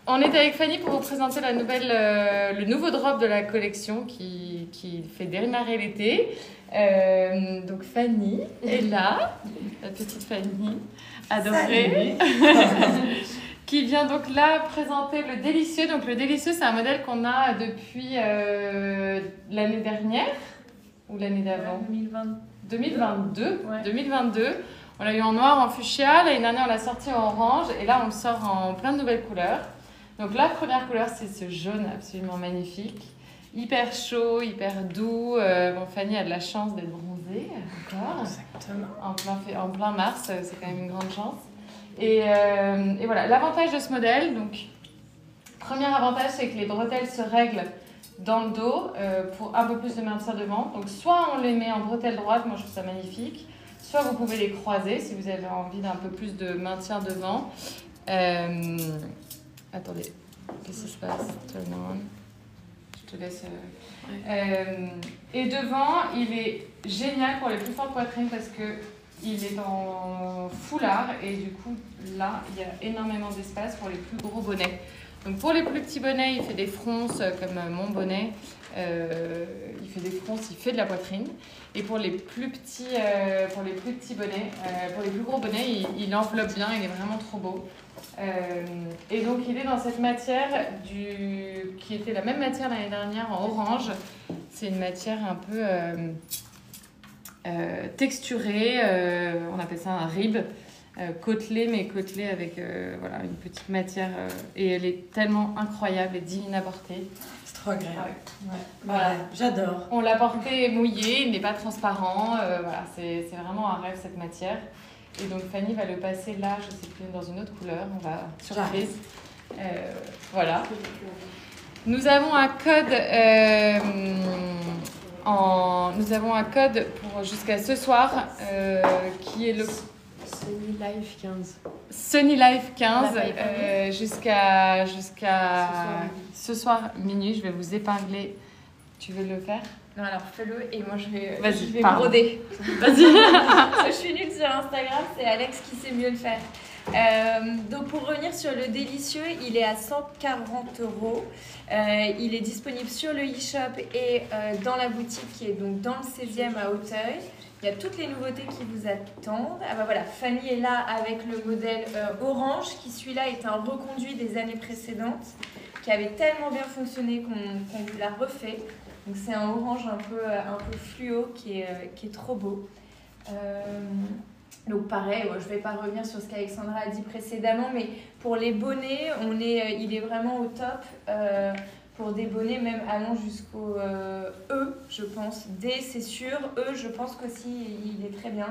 On est avec Fanny pour vous présenter le nouveau drop de la collection qui fait démarrer l'été. Donc Fanny est là, la petite Fanny adorée, qui vient donc là présenter le Délicieux. Donc le Délicieux, c'est un modèle qu'on a depuis l'année dernière ou l'année d'avant, 2022. Ouais. 2022. On l'a eu en noir, en fuchsia. L'année dernière, on l'a sorti en orange. Et là, on le sort en plein de nouvelles couleurs. Donc la première couleur, c'est ce jaune absolument magnifique. Hyper chaud, hyper doux. Bon, Fanny a de la chance d'être bronzée encore. Exactement. En plein mars, c'est quand même une grande chance. Et voilà, l'avantage de ce modèle, donc, premier avantage, c'est que les bretelles se règlent dans le dos pour un peu plus de maintien devant. Donc soit on les met en bretelle droite, moi je trouve ça magnifique. Soit vous pouvez les croiser si vous avez envie d'un peu plus de maintien devant. Attendez, qu'est-ce qui se passe? Turn on. Je te laisse. Et devant, il est génial pour les plus fortes poitrines parce que il est en foulard et du coup, là, il y a énormément d'espace pour les plus gros bonnets. Donc pour les plus petits bonnets, il fait des fronces comme mon bonnet. Il fait des fronces, il fait de la poitrine. Et pour les plus petits bonnets, pour les plus gros bonnets, il enveloppe bien, il est vraiment trop beau. Et donc il est dans cette matière qui était la même matière l'année dernière en orange. C'est une matière un peu texturée, on appelle ça un rib. Côtelée, mais côtelée avec voilà, une petite matière. Et elle est tellement incroyable et divine à porter. C'est trop agréable. Ouais. Voilà, j'adore. On l'a porté mouillé, il n'est pas transparent. Voilà, c'est vraiment un rêve cette matière. Et donc Fanny va le passer là, je sais plus, dans une autre couleur. On va surprise. Voilà. Nous avons un code. Nous avons un code pour jusqu'à ce soir qui est le Sunny Life 15. Sunny Life 15 jusqu'à ce soir minuit. Je vais vous épingler. Tu veux le faire? Non, alors fais-le et moi je vais pardon. broder. Vas-y. Je suis nulle sur Instagram, c'est Alex qui sait mieux le faire. Donc pour revenir sur le Délicieux, il est à 140 €. Il est disponible sur le e-shop et dans la boutique qui est donc dans le 16e à Auteuil. Il y a toutes les nouveautés qui vous attendent. Ah bah voilà, Fanny est là avec le modèle orange, qui celui-là est un reconduit des années précédentes, qui avait tellement bien fonctionné qu'on vous l'a refait. Donc c'est un orange un peu fluo qui est trop beau. Donc pareil, je ne vais pas revenir sur ce qu'Alexandra a dit précédemment, mais pour les bonnets, il est vraiment au top. Pour des bonnets même allant jusqu'au E, je pense. D, c'est sûr. E, je pense qu'aussi, il est très bien.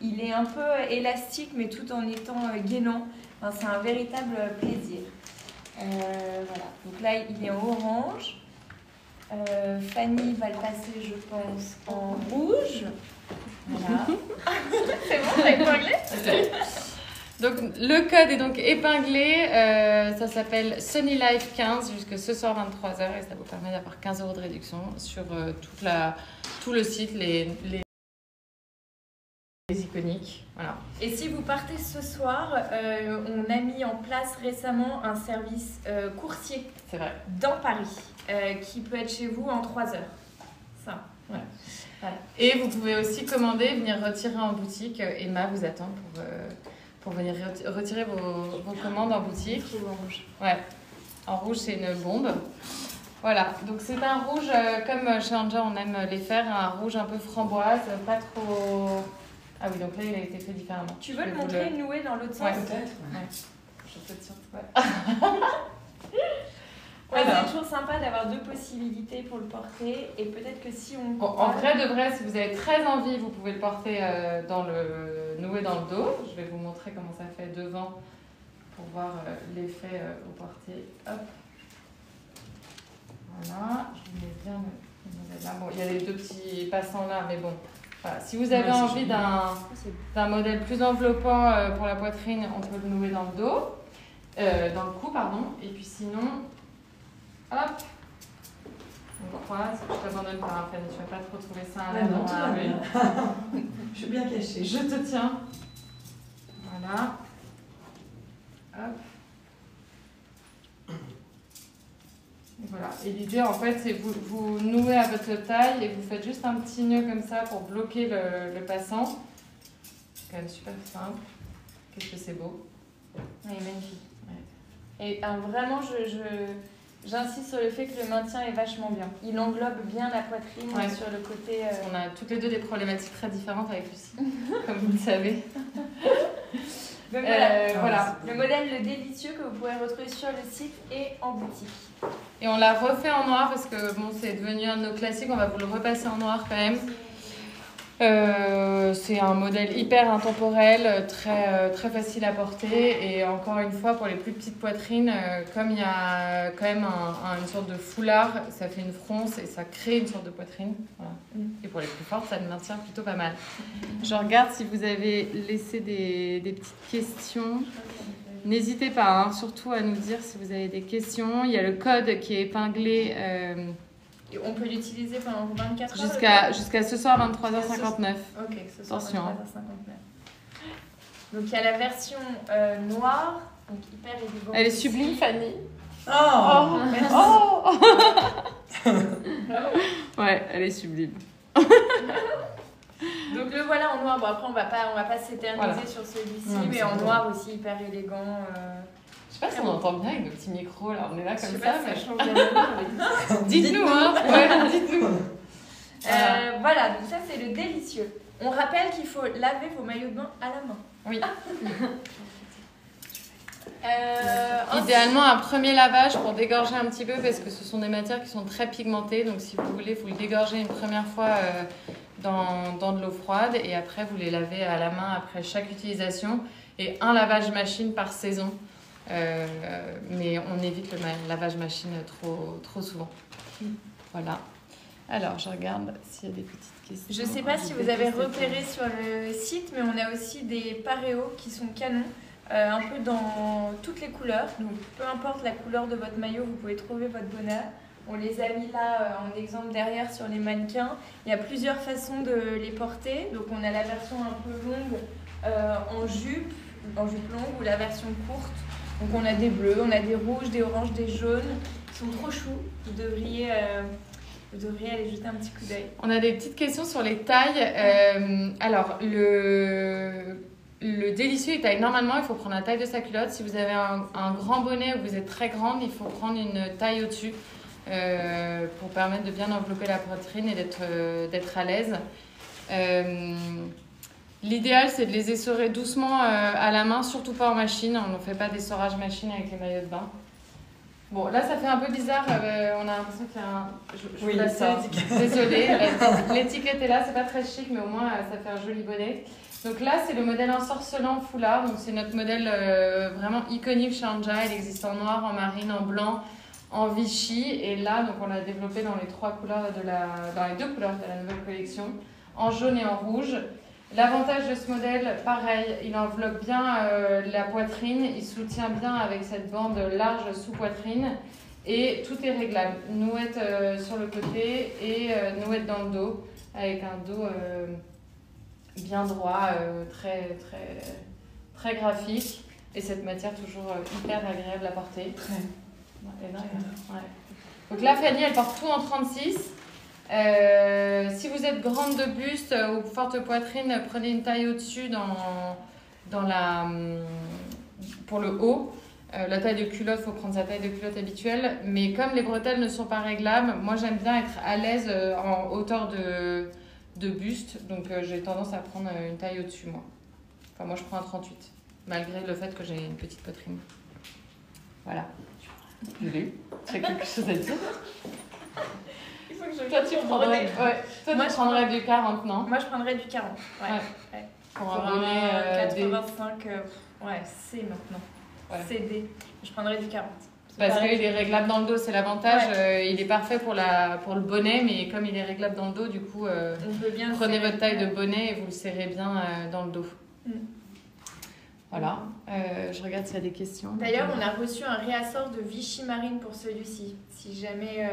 Il est un peu élastique, mais tout en étant gainant. Enfin, c'est un véritable plaisir. Voilà. Donc là, il est en orange. Fanny va le passer, je pense, en rouge. Voilà. C'est bon, t'as épinglé? Donc le code est donc épinglé, ça s'appelle Sunny Life 15 jusqu'à ce soir 23h et ça vous permet d'avoir 15 € de réduction sur tout le site, les iconiques. Voilà. Et si vous partez ce soir, on a mis en place récemment un service coursier. C'est vrai. Dans Paris, qui peut être chez vous en 3 heures. Ça, ouais. Voilà. Et vous pouvez aussi commander, venir retirer en boutique. Emma vous attend pour venir retirer vos commandes en boutique. En rouge. Ouais, en rouge c'est une bombe. Voilà, donc c'est un rouge comme chez Anja on aime les faire, un rouge un peu framboise, pas trop... Ah oui, donc là il a été fait différemment. Tu veux le montrer noué dans l'autre sens? Ouais, peut-être. Ouais. Je te tiens. Ouais. Ouais, c'est toujours sympa d'avoir deux possibilités pour le porter et peut-être que si on... En vrai de vrai, si vous avez très envie, vous pouvez le porter noué dans le dos. Je vais vous montrer comment ça fait devant pour voir l'effet au porté. Hop. Voilà, je mets bien le modèle là. Bon, il y a les deux petits passants là, mais bon. Voilà. Si vous avez envie d'un modèle plus enveloppant pour la poitrine, on peut le nouer dans le dos, dans le cou, pardon. Et puis sinon... Hop, on croise, je t'abandonne pas, Fanny, tu vas pas trop trouver ça à l'avant. Je suis bien cachée. Je te tiens. Voilà. Hop. Voilà. Et l'idée, en fait, c'est vous nouez à votre taille et vous faites juste un petit nœud comme ça pour bloquer le passant. C'est quand même super simple. Qu'est-ce que c'est beau. Oui, magnifique. Ouais. Et vraiment, j'insiste sur le fait que le maintien est vachement bien. Il englobe bien la poitrine sur le côté... On a toutes les deux des problématiques très différentes avec Lucie, comme vous le savez. Donc voilà, le modèle Le Délicieux que vous pouvez retrouver sur le site et en boutique. Et on l'a refait en noir parce que bon, c'est devenu un de nos classiques, on va vous le repasser en noir quand même. C'est un modèle hyper intemporel, très facile à porter et encore une fois pour les plus petites poitrines, comme il y a quand même une sorte de foulard, ça fait une fronce et ça crée une sorte de poitrine. Voilà. Et pour les plus fortes, ça le maintient plutôt pas mal. Je regarde si vous avez laissé des petites questions. N'hésitez pas, hein, surtout à nous dire si vous avez des questions. Il y a le code qui est épinglé. Et on peut l'utiliser pendant 24 heures jusqu'à ce soir 23h59. Ok, ce soir attention. 23h59. Donc il y a la version noire, donc hyper élégante. Elle est sublime, Fanny. Oh, merci. Ouais, elle est sublime. Donc le voilà en noir. Bon après on va pas s'éterniser sur celui-ci, mais en noir aussi hyper élégant. Je sais pas si on entend bien avec nos petits micros là, on est là comme ça. Ça change bien. Dites-nous, hein. Ouais, dites-nous. Voilà, donc ça c'est le délicieux. On rappelle qu'il faut laver vos maillots de bain à la main. Oui. Idéalement, un premier lavage pour dégorger un petit peu parce que ce sont des matières qui sont très pigmentées. Donc si vous voulez, vous le dégorgez une première fois dans de l'eau froide et après vous les lavez à la main après chaque utilisation et un lavage machine par saison. Mais on évite le lavage machine trop souvent. Voilà. Alors, je regarde s'il y a des petites questions. Je ne sais pas si vous avez repéré sur le site, mais on a aussi des paréos qui sont canons, un peu dans toutes les couleurs. Donc, peu importe la couleur de votre maillot, vous pouvez trouver votre bonheur. On les a mis là en exemple derrière sur les mannequins. Il y a plusieurs façons de les porter. Donc, on a la version un peu longue en jupe longue ou la version courte. Donc on a des bleus, on a des rouges, des oranges, des jaunes. Ils sont trop choux. Vous devriez aller jeter un petit coup d'œil. On a des petites questions sur les tailles. Alors, le délicieux est taille. Normalement, il faut prendre la taille de sa culotte. Si vous avez un grand bonnet ou vous êtes très grande, il faut prendre une taille au-dessus pour permettre de bien envelopper la poitrine et d'être à l'aise. L'idéal, c'est de les essorer doucement à la main, surtout pas en machine. On ne fait pas d'essorage machine avec les maillots de bain. Bon, là, ça fait un peu bizarre. On a l'impression qu'il y a un... Oui, ça. Désolée, l'étiquette est là. C'est pas très chic, mais au moins, ça fait un joli bonnet. Donc là, c'est le modèle ensorcelant foulard. Donc c'est notre modèle vraiment iconique chez Anja. Il existe en noir, en marine, en blanc, en Vichy. Et là, donc on l'a développé dans les deux couleurs de la nouvelle collection, en jaune et en rouge. L'avantage de ce modèle, pareil, il enveloppe bien la poitrine, il soutient bien avec cette bande large sous poitrine et tout est réglable. Nouette sur le côté et nouette dans le dos avec un dos bien droit, très graphique et cette matière toujours hyper agréable à porter. Ouais. Donc là, Fanny, elle porte tout en 36. Si vous êtes grande de buste ou forte poitrine, prenez une taille au-dessus pour le haut. La taille de culotte, il faut prendre sa taille de culotte habituelle. Mais comme les bretelles ne sont pas réglables, moi j'aime bien être à l'aise en hauteur de buste. Donc j'ai tendance à prendre une taille au-dessus, moi. Enfin, moi je prends un 38, malgré le fait que j'ai une petite poitrine. Voilà. Julie, tu as quelque chose à dire? Toi, tu prendrais du 40, non? Moi, je prendrais du 40. Ouais. Pour un bonnet 85, C maintenant. Ouais. CD. Je prendrais du 40. Parce qu'il est réglable dans le dos, c'est l'avantage. Ouais. Il est parfait pour le bonnet, mais comme il est réglable dans le dos, du coup, prenez votre taille de bonnet et vous le serrez bien dans le dos. Voilà. Je regarde s'il y a des questions. D'ailleurs, on a reçu un réassort de Vichy Marine pour celui-ci. Si jamais...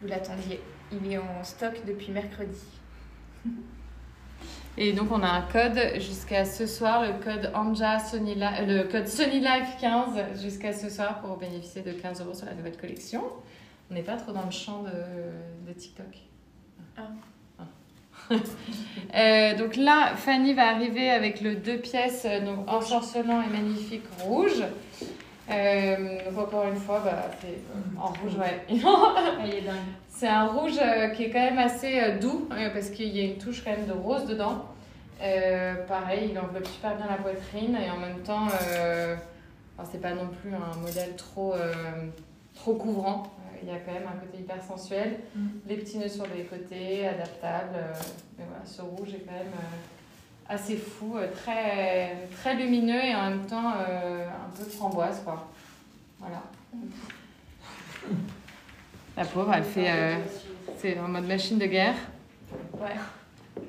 vous l'attendiez. Il est en stock depuis mercredi. Et donc on a un code jusqu'à ce soir, le code Anja le code Sony Life 15 jusqu'à ce soir pour bénéficier de 15 € sur la nouvelle collection. On n'est pas trop dans le champ de TikTok. Donc là, Fanny va arriver avec le 2 pièces, donc ensorcelant et magnifique rouge. Donc encore une fois, c'est en rouge, ouais. Elle est dingue. C'est un rouge qui est quand même assez doux parce qu'il y a une touche quand même de rose dedans. Pareil, il enveloppe super bien la poitrine et en même temps, c'est pas non plus un modèle trop couvrant. Il y a quand même un côté hyper sensuel. Les petits nœuds sur les côtés, adaptables. Mais voilà, ce rouge est quand même assez fou, très, très lumineux et en même temps un peu framboise, quoi. Voilà. La pauvre, elle fait... c'est en mode machine de guerre. Ouais.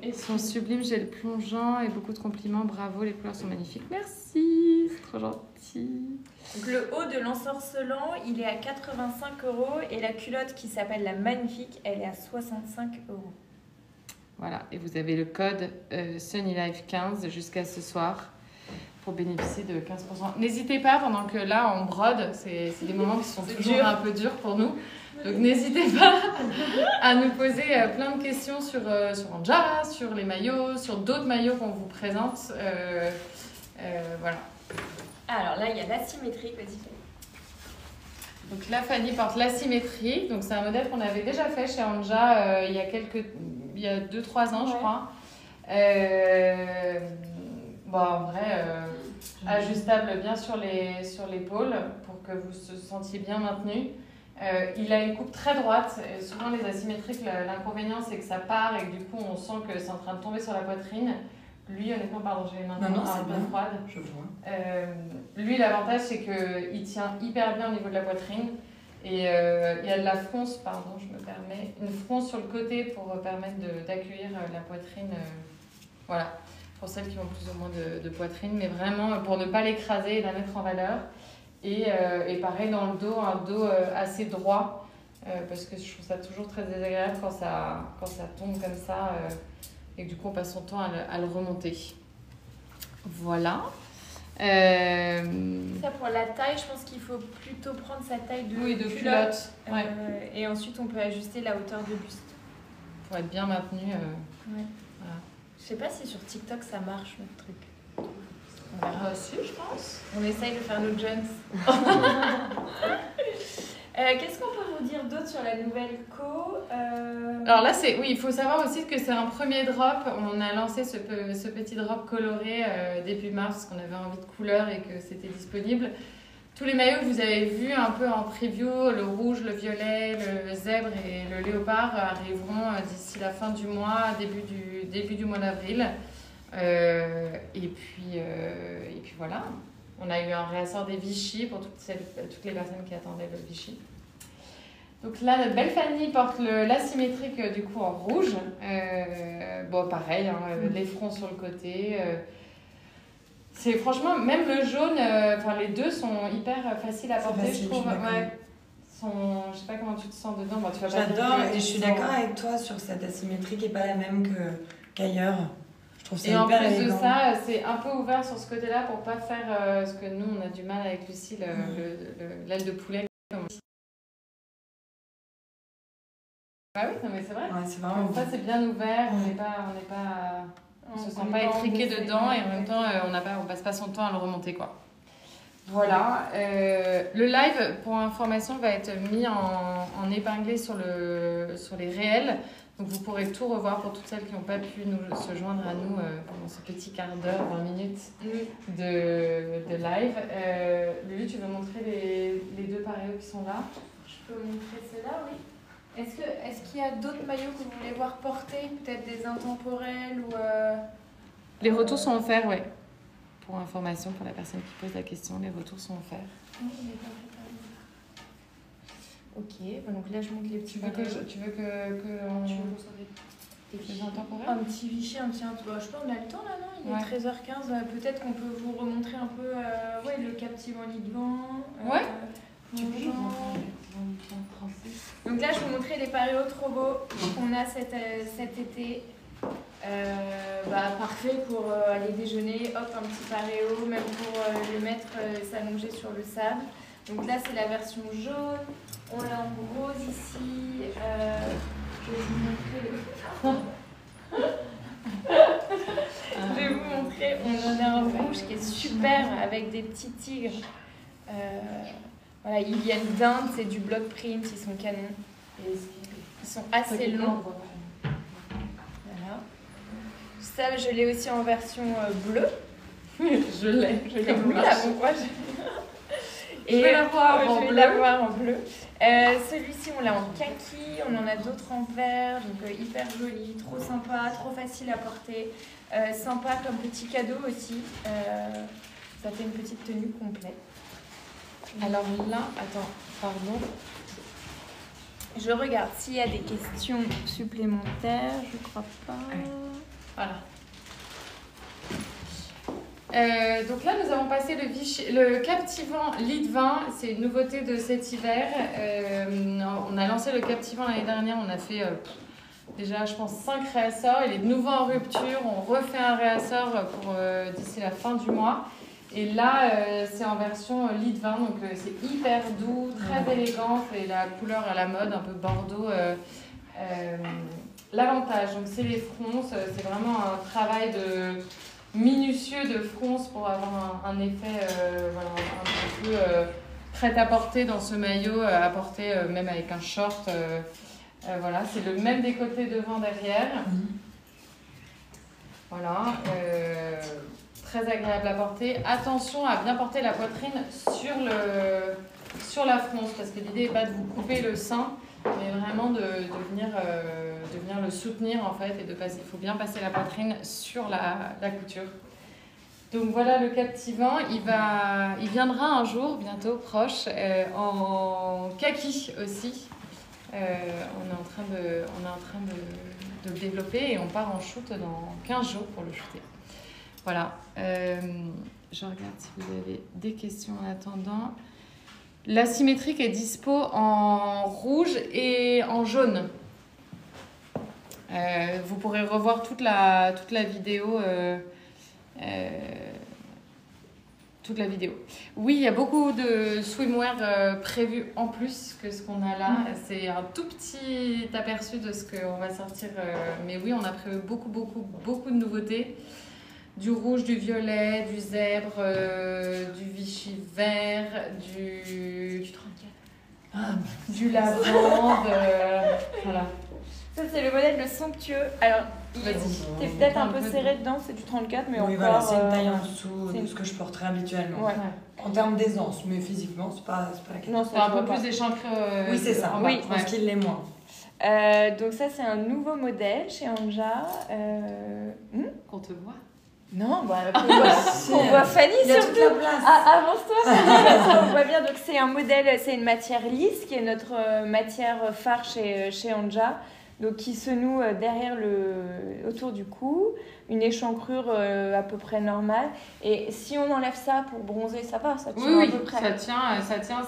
Ils sont sublimes, j'ai le plongeant et beaucoup de compliments. Bravo, les couleurs sont magnifiques. Merci, c'est trop gentil. Donc le haut de l'ensorcelant, il est à 85 € et la culotte qui s'appelle la magnifique, elle est à 65 €. Voilà, et vous avez le code Sony Life 15 jusqu'à ce soir pour bénéficier de 15%. N'hésitez pas, pendant que là on brode, c'est des moments qui sont toujours un peu durs pour nous. Donc n'hésitez pas à nous poser plein de questions sur Anja, sur les maillots, sur d'autres maillots qu'on vous présente. Voilà. Alors là, il y a l'asymétrique, vas-y. Donc là, Fanny porte l'asymétrique. Donc c'est un modèle qu'on avait déjà fait chez Anja il y a 2-3 ans, je crois. En vrai, ajustable bien sur l'épaule pour que vous se sentiez bien maintenu. Il a une coupe très droite. Et souvent, les asymétriques, l'inconvénient, c'est que ça part et que du coup, on sent que c'est en train de tomber sur la poitrine. Lui, honnêtement, pardon, j'ai les mains un peu froides. Je vois. Lui, l'avantage, c'est qu'il tient hyper bien au niveau de la poitrine. Et il y a de la fronce, pardon, je me permets, une fronce sur le côté pour permettre d'accueillir la poitrine. Voilà, pour celles qui ont plus ou moins de poitrine, mais vraiment pour ne pas l'écraser et la mettre en valeur. Et pareil dans le dos, un dos assez droit, parce que je trouve ça toujours très désagréable quand ça tombe comme ça. Et que du coup on passe son temps à le remonter. Voilà. Ça pour la taille, je pense qu'il faut plutôt prendre sa taille de culotte. Ouais. Et ensuite on peut ajuster la hauteur de buste. Pour être bien maintenu. Ouais. Voilà. Je sais pas si sur TikTok ça marche notre truc. On verra aussi, je pense. On essaye de faire nos jumps. Qu'est-ce qu'on peut vous dire d'autre sur la nouvelle co Alors là, il faut savoir aussi que c'est un premier drop. On a lancé ce petit drop coloré début mars parce qu'on avait envie de couleurs et que c'était disponible. Tous les maillots que vous avez vus un peu en preview, le rouge, le violet, le zèbre et le léopard arriveront d'ici la fin du mois, début du mois d'avril. Et puis voilà. On a eu un réassort des Vichy pour toutes les personnes qui attendaient le Vichy. Donc là, la belle Fanny porte l'asymétrique du coup en rouge. Pareil, les fronts sur le côté. C'est franchement, même le jaune, les deux sont hyper faciles à porter, je trouve. Je sais pas comment tu te sens dedans. Bon, j'adore et je suis d'accord avec toi sur cette asymétrie qui n'est pas la même qu'ailleurs. Je trouve ça hyper élégant. Et en plus de ça, c'est un peu ouvert sur ce côté-là pour pas faire ce que nous, on a du mal avec Lucie, l'aile de poulet. Ah oui, non mais c'est vrai. Ouais, c'est vraiment comme ça, c'est bien ouvert, on se sent pas étriqué dedans et en même temps, on passe pas son temps à le remonter, quoi. Voilà. Le live, pour information, va être mis en épinglé sur les réels. Donc vous pourrez tout revoir pour toutes celles qui n'ont pas pu se joindre à nous pendant ce petit quart d'heure, 20 minutes de live. Lulu, tu veux montrer les deux paréos qui sont là? Je peux montrer ceux-là, oui. Est-ce qu'il y a d'autres maillots que vous voulez voir porter? Peut-être des intemporels ou... Les retours sont offerts, oui. Pour information, pour la personne qui pose la question, les retours sont offerts. Ok, donc là je monte les petits. Tu veux que des intemporels? Un petit Vichy, un petit... je sais pas, on a le temps là, non? Il est 13h15, peut-être qu'on peut vous remontrer un peu le captivant lit de vent. Ouais. Donc là je vais vous montrer les paréos trop beaux qu'on a cet été. Parfait pour aller déjeuner, hop, un petit paréo, même pour le mettre s'allonger sur le sable. Donc là, c'est la version jaune. On l'a en rose ici. Je vais vous montrer Je vais vous montrer. On en a un rouge qui est super avec des petits tigres. Voilà, ils viennent d'Inde, c'est du block print, ils sont canons. Ils sont assez longs. Voilà. Ça, je l'ai aussi en version bleue. Je l'ai. Oui, là, bon, moi, je vais l'avoir en bleu. Je vais l'avoir en bleu. Celui-ci, on l'a en kaki, on en a d'autres en vert, donc hyper joli, trop sympa, trop facile à porter. Sympa comme petit cadeau aussi. Ça fait une petite tenue complète. Alors là, attends, pardon. Je regarde s'il y a des questions supplémentaires. Je crois pas. Voilà. Donc là, nous avons passé le captivant lit de vin. C'est une nouveauté de cet hiver. On a lancé le captivant l'année dernière. On a fait déjà, je pense, 5 réassorts. Il est de nouveau en rupture. On refait un réassort pour d'ici la fin du mois. Et là, c'est en version lit de vin. Donc c'est hyper doux, très élégant. Et la couleur à la mode, un peu bordeaux. L'avantage, donc c'est les fronces. C'est vraiment un travail minutieux de fronce pour avoir un effet voilà, un peu prêt à porter dans ce maillot, à porter même avec un short. Voilà, c'est le même décolleté devant derrière. Voilà, très agréable à porter. Attention à bien porter la poitrine sur la fronce, parce que l'idée n'est pas de vous couper le sein, mais vraiment de venir le soutenir en fait, et de passer. Il faut bien passer la poitrine sur la couture. Donc voilà le captivant, il viendra un jour, bientôt proche, en kaki aussi. On est en train de le développer et on part en shoot dans 15 jours pour le shooter. Voilà. Je regarde si vous avez des questions en attendant. La symétrique est dispo en rouge et en jaune. Vous pourrez revoir toute la vidéo. Toute la vidéo. Oui, il y a beaucoup de swimwear prévus en plus que ce qu'on a là. C'est un tout petit aperçu de ce qu'on va sortir. Mais oui, on a prévu beaucoup de nouveautés. Du rouge, du violet, du zèbre, du Vichy vert, du 34, du lavande. Voilà. Ça, c'est le modèle le somptueux. Alors, t'es peut-être un peu serré dedans, c'est du 34, mais oui, encore... voilà, c'est une taille en dessous de ce que je porterais habituellement. Ouais. En termes d'aisance, mais physiquement, c'est pas la question. Non, c'est un peu plus échancré. Oui, c'est ça. Oui. Je pense qu'il l'est moins. Donc ça, c'est un nouveau modèle chez Anja. Qu'on te voit. Non, on voit Fanny il y a surtout. toute la place. Avance-toi, Fanny, on voit bien. Donc c'est un modèle, c'est une matière lisse qui est notre matière phare chez Anja. Donc qui se noue derrière autour du cou, une échancrure à peu près normale. Et si on enlève ça pour bronzer, ça va, ça tient à peu près. Ça tient.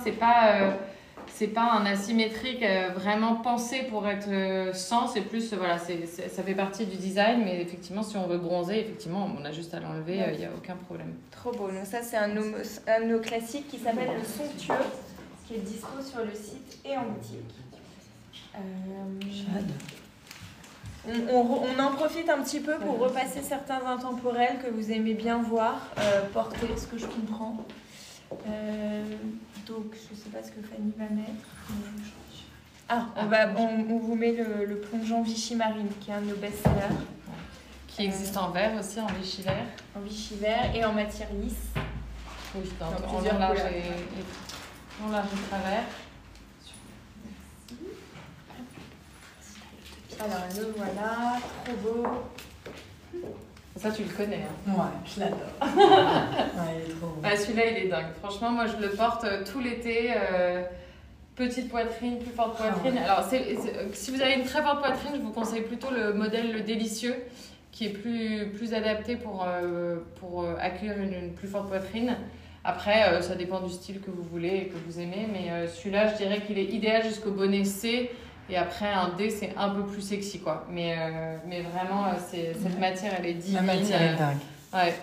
C'est pas un asymétrique vraiment pensé pour être sans. C'est plus voilà, ça fait partie du design, mais effectivement, si on veut bronzer, effectivement, on a juste à l'enlever, il n'y a aucun problème. Trop beau. Donc ça, c'est un de nos classiques qui s'appelle le Somptueux, qui est dispo sur le site et en boutique. On en profite un petit peu pour repasser certains intemporels que vous aimez bien voir, porter, ce que je comprends. Donc, je ne sais pas ce que Fanny va mettre. On vous met le plongeon Vichy Marine, qui est un de nos best-sellers. Qui existe en vert aussi, en Vichy vert. En Vichy vert et en matière lisse. Oui, dans en large et travers. Alors, le voilà, trop beau. Ça, tu le connais. Hein. Ouais, je l'adore. Ouais, il est trop beau. Celui-là, il est dingue. Franchement, moi, je le porte tout l'été. Petite poitrine, plus forte poitrine. Alors, si vous avez une très forte poitrine, je vous conseille plutôt le modèle le délicieux, qui est plus adapté pour accueillir une plus forte poitrine. Après, ça dépend du style que vous voulez et que vous aimez. Mais celui-là, je dirais qu'il est idéal jusqu'au bonnet C. Et après, un D, c'est un peu plus sexy, quoi. Mais vraiment, cette matière, elle est divine. La matière est dingue. Ouais.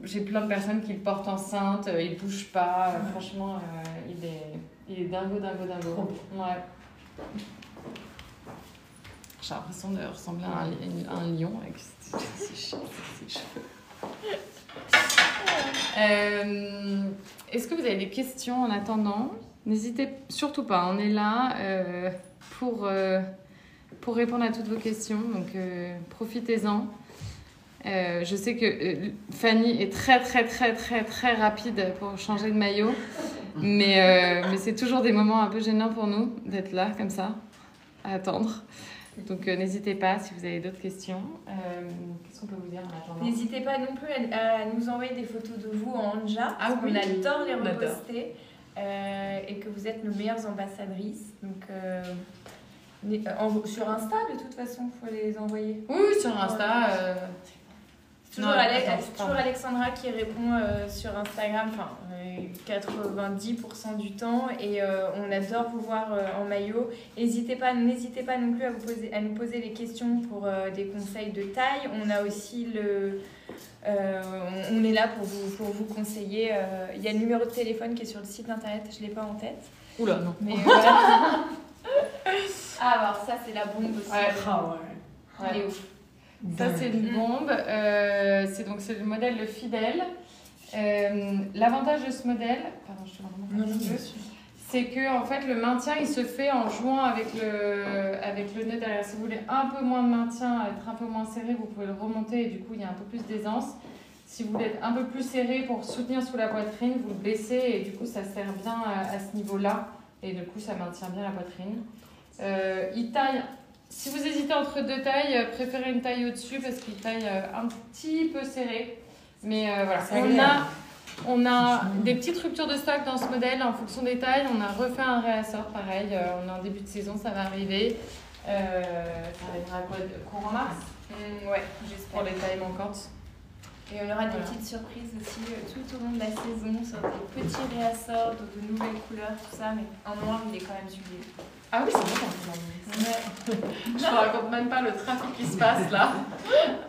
J'ai plein de personnes qui le portent enceinte, il bouge pas. Franchement, il est dingo. Ouais. J'ai l'impression de ressembler à un lion avec ses cheveux. Est-ce que vous avez des questions en attendant? N'hésitez surtout pas, on est là pour répondre à toutes vos questions, donc profitez-en. Je sais que Fanny est très rapide pour changer de maillot, mais c'est toujours des moments un peu gênants pour nous d'être là comme ça, à attendre. Donc n'hésitez pas si vous avez d'autres questions. Qu'est-ce qu'on peut vous dire en attendant? N'hésitez pas non plus à nous envoyer des photos de vous en hanja. Ah oui, on adore les reposter. Et que vous êtes nos meilleures ambassadrices. Donc sur Insta, de toute façon, il faut les envoyer. Oui, sur Insta. C'est toujours Alexandra qui répond sur Instagram, 90% du temps, et on adore vous voir en maillot. N'hésitez pas non plus à nous poser des questions pour des conseils de taille. On a aussi on est là pour vous conseiller. Il y a le numéro de téléphone qui est sur le site internet, je ne l'ai pas en tête. Oula, non. Mais voilà. Alors ça, c'est la bombe aussi. Ouais. Il est ouf. Ça, c'est une bombe. C'est le modèle le Fidèle. L'avantage de ce modèle, pardon, je te vraiment c'est que en fait, le maintien, il se fait en jouant avec le nœud derrière. Si vous voulez un peu moins de maintien, être un peu moins serré, vous pouvez le remonter et du coup, il y a un peu plus d'aisance. Si vous voulez être un peu plus serré pour soutenir sous la poitrine, vous le baissez et du coup, ça sert bien à ce niveau-là. Et du coup, ça maintient bien la poitrine. Il taille. Si vous hésitez entre deux tailles, préférez une taille au-dessus parce qu'il taille un petit peu serré. Mais voilà, on a des petites ruptures de stock dans ce modèle en fonction des tailles. On a refait un réassort, pareil. On est en début de saison, ça va arriver. Ça arrivera courant mars. Ouais, j'espère. Pour les tailles manquantes. Et on aura des petites surprises aussi tout au long de la saison sur des petits réassorts, de nouvelles couleurs, tout ça. Mais en noir, il est quand même sublime. Ah oui, c'est vrai. Je ne raconte même pas le trafic qui se passe là,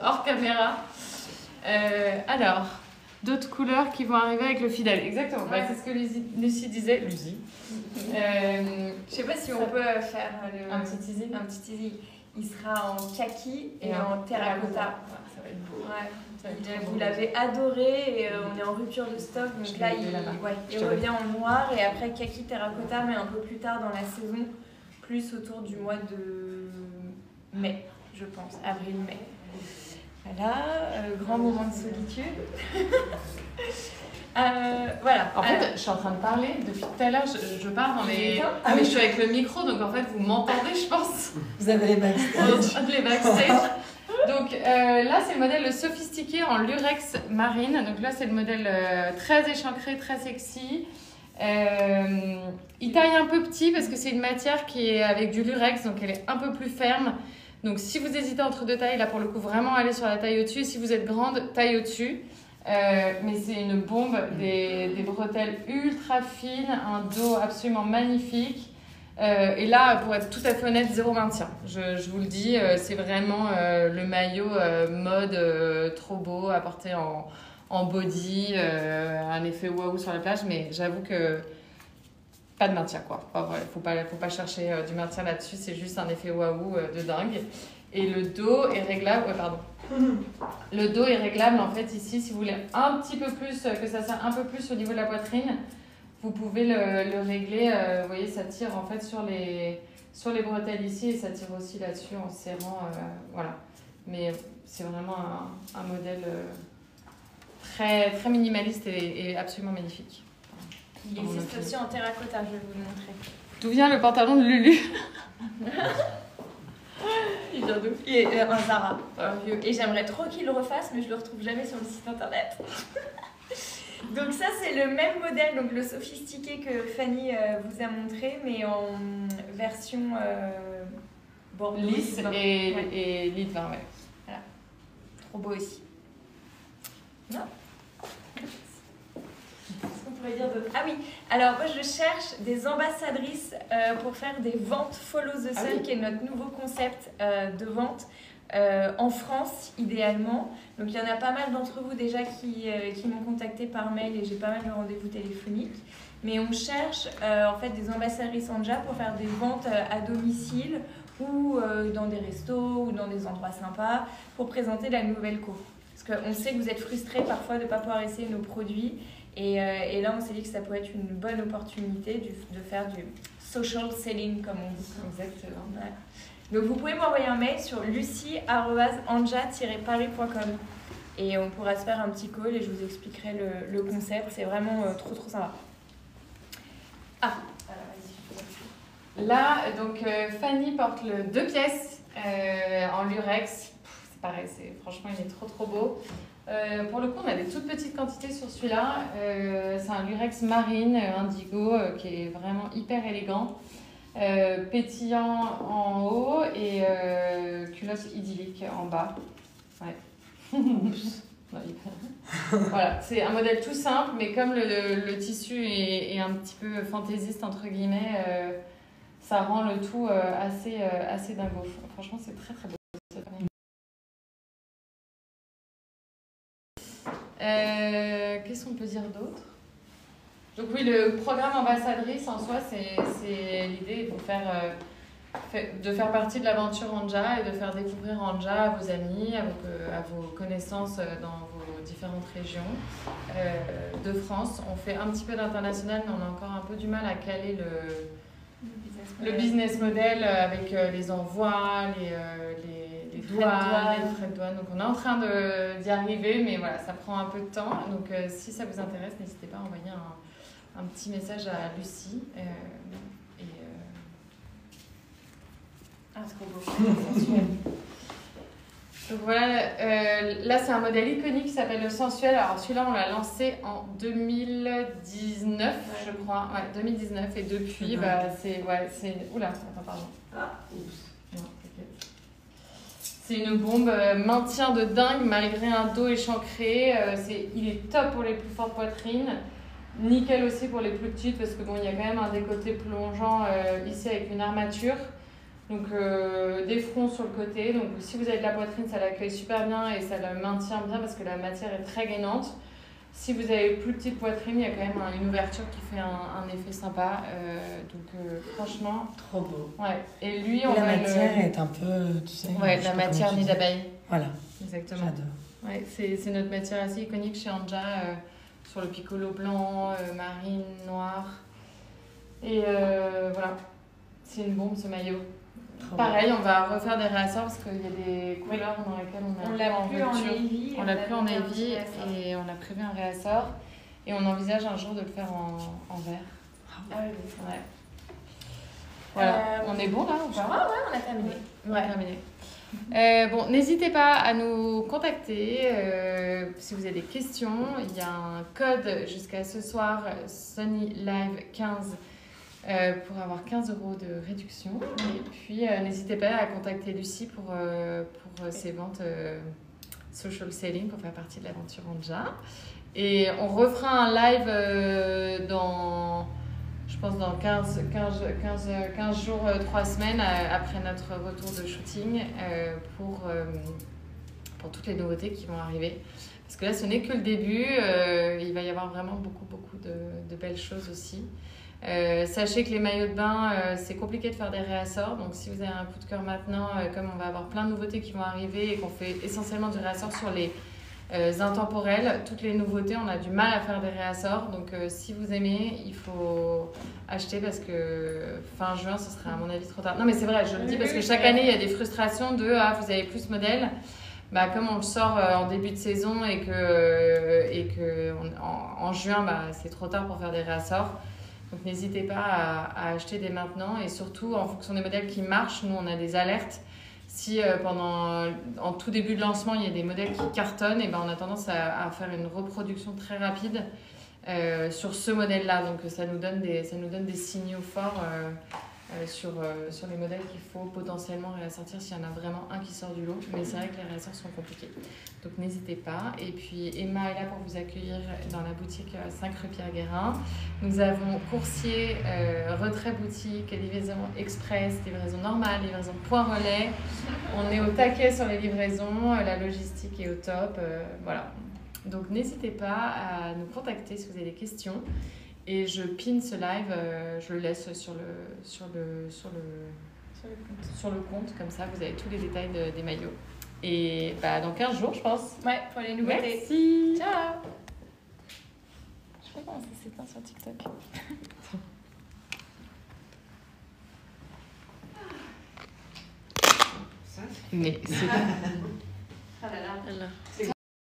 hors caméra. Alors, d'autres couleurs qui vont arriver avec le Fidèle. Exactement, Ouais. c'est ce que Lucie disait. Lucie. Je sais pas si on peut faire un petit teasing. Un petit teasing. Il sera en kaki et en terracotta. Ça va être beau. Ouais. Vous l'avez adoré et on est en rupture de stock. Donc là, il revient en noir et après kaki terracotta, mais un peu plus tard dans la saison, plus autour du mois de mai, je pense, avril-mai. Voilà, grand moment de solitude. Voilà. En fait, je suis en train de parler depuis tout à l'heure. Je pars dans les. Ah oui. Je suis avec le micro, donc en fait, vous m'entendez, je pense. Vous avez les backstage. Les backstage. Donc là, c'est le modèle sophistiqué en lurex marine. Donc là, c'est le modèle très échancré, très sexy. Il taille un peu petit parce que c'est une matière qui est avec du lurex, donc elle est un peu plus ferme. Donc si vous hésitez entre deux tailles, là pour le coup, vraiment allez sur la taille au-dessus. Si vous êtes grande, taille au-dessus. Mais c'est une bombe, des bretelles ultra fines, un dos absolument magnifique. Et là, pour être tout à fait honnête, zéro maintien. Je vous le dis, c'est vraiment le maillot mode trop beau à porter en body, un effet waouh sur la plage, mais j'avoue que pas de maintien quoi. Enfin, voilà, faut pas chercher du maintien là-dessus, c'est juste un effet waouh de dingue. Et le dos est réglable, le dos est réglable en fait ici, si vous voulez un petit peu plus, que ça serre un peu plus au niveau de la poitrine, vous pouvez le régler, vous voyez ça tire en fait sur les bretelles ici et ça tire aussi là-dessus en serrant, voilà. Mais c'est vraiment un modèle très, très minimaliste et absolument magnifique. Il existe aussi en terracotta, je vais vous le montrer. D'où vient le pantalon de Lulu? Il vient d'où? Il est un Zara, un vieux. Et j'aimerais trop qu'il le refasse, mais je le retrouve jamais sur le site internet. Donc ça, c'est le même modèle, donc le sophistiqué que Fanny vous a montré, mais en version bordeaux. Lisse et lit de vin, ouais. Voilà. Trop beau aussi. Non? Est-ce qu'on pourrait dire d'autre? Ah oui, alors moi je cherche des ambassadrices pour faire des ventes Follow the Sun, qui est notre nouveau concept de vente en France idéalement. Donc il y en a pas mal d'entre vous déjà qui m'ont contacté par mail et j'ai pas mal de rendez-vous téléphoniques. Mais on cherche en fait des ambassadrices Anja pour faire des ventes à domicile ou dans des restos ou dans des endroits sympas pour présenter la nouvelle co. Parce qu'on sait que vous êtes frustrés parfois de ne pas pouvoir essayer nos produits. Et là, on s'est dit que ça pourrait être une bonne opportunité de faire du social selling, comme on dit. Exactement. Ouais. Donc, vous pouvez m'envoyer un mail sur lucie@anja-paris.com et on pourra se faire un petit call et je vous expliquerai le concept. C'est vraiment trop, trop sympa. Ah, alors vas-y. Là, donc, Fanny porte le 2 pièces en lurex. Pareil, franchement, il est trop trop beau. Pour le coup, on a des toutes petites quantités sur celui-là. C'est un lurex marine indigo qui est vraiment hyper élégant. Pétillant en haut et culotte idyllique en bas. Ouais. Voilà, c'est un modèle tout simple, mais comme le tissu est un petit peu fantaisiste, entre guillemets, ça rend le tout assez dingo. Franchement, c'est très très beau. Qu'est-ce qu'on peut dire d'autre? Donc oui, le programme ambassadrice en soi, c'est l'idée de faire partie de l'aventure Anja et de faire découvrir Anja à vos amis, à vos connaissances dans vos différentes régions de France. On fait un petit peu d'international, mais on a encore un peu du mal à caler le business model avec les envois, les douanes, les frais de douane. Donc on est en train d'y arriver, mais voilà, ça prend un peu de temps. Donc si ça vous intéresse, n'hésitez pas à envoyer un petit message à Lucie. Ah, trop beau. Donc voilà, là c'est un modèle iconique qui s'appelle le Sensuel. Alors celui-là on l'a lancé en 2019, je crois. Ouais, 2019. Et depuis, c'est... Oula, attends, pardon. Ah, oups. C'est une bombe, maintien de dingue malgré un dos échancré. Il est top pour les plus fortes poitrines. Nickel aussi pour les plus petites parce que bon, il y a quand même un décolleté plongeant ici avec une armature. Donc des fronts sur le côté. Donc si vous avez de la poitrine, ça l'accueille super bien et ça le maintient bien parce que la matière est très gainante. Si vous avez plus petite poitrine, il y a quand même une ouverture qui fait un effet sympa. Franchement, trop beau. Ouais. Et lui, la matière est un peu, tu sais. Ouais, la matière nid d'abeille. Voilà. Exactement. J'adore. Ouais, c'est notre matière assez iconique chez Anja sur le piccolo blanc, marine, noir. Et voilà, c'est une bombe ce maillot. Pareil, on va refaire des réassorts parce qu'il y a des couleurs dans lesquelles on l'a plus en navy. On l'a plus en navy et on a prévu un réassort. Et on envisage un jour de le faire en vert. Ah oui, ouais. Voilà, on est bon là ou pas? Ouais, on a terminé. On a terminé. Bon, n'hésitez pas à nous contacter si vous avez des questions. Il y a un code jusqu'à ce soir, Sunny Live 15. Pour avoir 15 € de réduction. Et puis, n'hésitez pas à contacter Lucie pour ses ventes social selling, pour faire partie de l'aventure Anja. Et on refera un live je pense, dans 15 jours, 3 semaines, après notre retour de shooting, pour toutes les nouveautés qui vont arriver. Parce que là, ce n'est que le début. Il va y avoir vraiment beaucoup de belles choses aussi. Sachez que les maillots de bain, c'est compliqué de faire des réassorts. Donc si vous avez un coup de cœur maintenant, comme on va avoir plein de nouveautés qui vont arriver et qu'on fait essentiellement du réassort sur les intemporels, toutes les nouveautés, on a du mal à faire des réassorts. Donc si vous aimez, il faut acheter parce que fin juin, ce sera à mon avis trop tard. Non mais c'est vrai, je le dis parce que chaque année, il y a des frustrations de « Ah, vous avez plus ce modèle ». Comme on le sort en début de saison et que en juin, c'est trop tard pour faire des réassorts. Donc n'hésitez pas à acheter dès maintenant et surtout en fonction des modèles qui marchent, nous on a des alertes. Si en tout début de lancement il y a des modèles qui cartonnent, et on a tendance à faire une reproduction très rapide sur ce modèle-là. Donc ça nous donne des signaux forts sur les modèles qu'il faut potentiellement réassortir s'il y en a vraiment un qui sort du lot. Mais c'est vrai que les réassorts sont compliqués. Donc n'hésitez pas. Et puis Emma est là pour vous accueillir dans la boutique 5 rue Pierre-Guérin. Nous avons coursier, retrait boutique, livraison express, livraison normale, livraison point relais. On est au taquet sur les livraisons, la logistique est au top. Voilà. Donc n'hésitez pas à nous contacter si vous avez des questions. Et je pin ce live, je le laisse sur le compte, comme ça vous avez tous les détails des maillots. Et bah, dans 15 jours, je pense. Ouais, pour les nouveautés. Merci. Ciao. Je sais pas comment ça s'éteint sur TikTok. Mais c'est Ah là là.